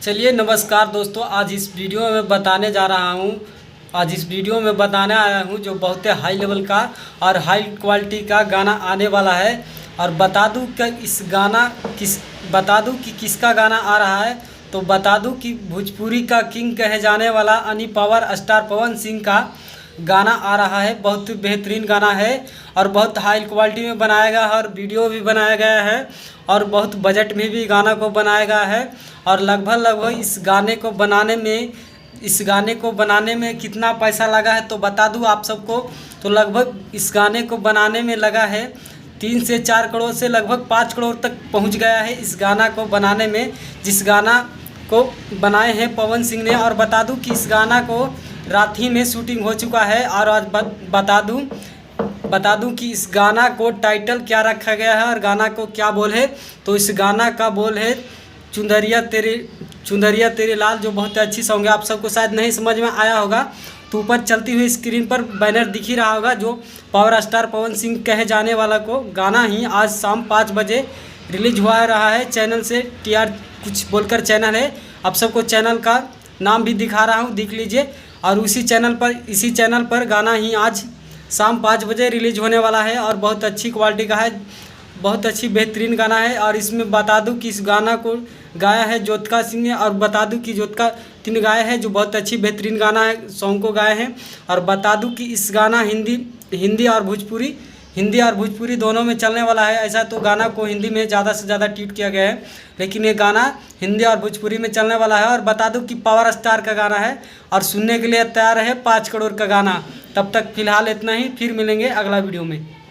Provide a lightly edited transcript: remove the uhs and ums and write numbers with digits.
चलिए नमस्कार दोस्तों, आज इस वीडियो में बताने जा रहा हूँ। आज इस वीडियो में बताने आया हूँ जो बहुत हाई लेवल का और हाई क्वालिटी का गाना आने वाला है। और बता दूँ कि किसका गाना आ रहा है। तो बता दूँ कि भोजपुरी का किंग कहे जाने वाला अनी पावर स्टार पवन सिंह का गाना आ रहा है। बहुत बेहतरीन गाना है और बहुत हाई क्वालिटी में बनाया गया है और वीडियो भी बनाया गया है और बहुत बजट में भी गाना को बनाया गया है। और लगभग इस गाने को बनाने में कितना पैसा लगा है तो बता दूं आप सबको। तो लगभग इस गाने को बनाने में लगा है 3 से 4 करोड़ से लगभग 5 करोड़ तक पहुंच गया है इस गाना को बनाने में, जिस गाना को बनाए हैं पवन सिंह ने। और बता दूं कि इस गाना को रात ही में शूटिंग हो चुका है। और आज बता दूं कि इस गाना को टाइटल क्या रखा गया है और गाना को क्या बोल है। तो इस गाना का बोल है चुंदरिया तेरे लाल, जो बहुत अच्छी सॉन्ग है। आप सबको शायद नहीं समझ में आया होगा तो ऊपर चलती हुई स्क्रीन पर बैनर दिख ही रहा होगा, जो पावर स्टार पवन सिंह कहे जाने वाला को गाना ही आज शाम 5 बजे रिलीज हुआ रहा है। चैनल से TR कुछ बोलकर चैनल है, आप सबको चैनल का नाम भी दिखा रहा हूँ, देख लीजिए। और इसी चैनल पर गाना ही आज शाम 5 बजे रिलीज होने वाला है और बहुत अच्छी क्वालिटी का है, बहुत अच्छी बेहतरीन गाना है। और इसमें बता दूं कि इस गाना को गाया है ज्योतिका सिंह ने। और बता दूं कि ज्योतिका सिंह गाया है, जो बहुत अच्छी बेहतरीन गाना है, सॉन्ग को गाए हैं। और बता दूं कि इस गाना हिंदी और भोजपुरी दोनों में चलने वाला है। ऐसा तो गाना को हिंदी में ज़्यादा से ज़्यादा ट्वीट किया गया है, लेकिन ये गाना हिंदी और भोजपुरी में चलने वाला है। और बता दूं कि पावर स्टार का गाना है और सुनने के लिए तैयार है 5 करोड़ का गाना। तब तक फिलहाल इतना ही, फिर मिलेंगे अगला वीडियो में।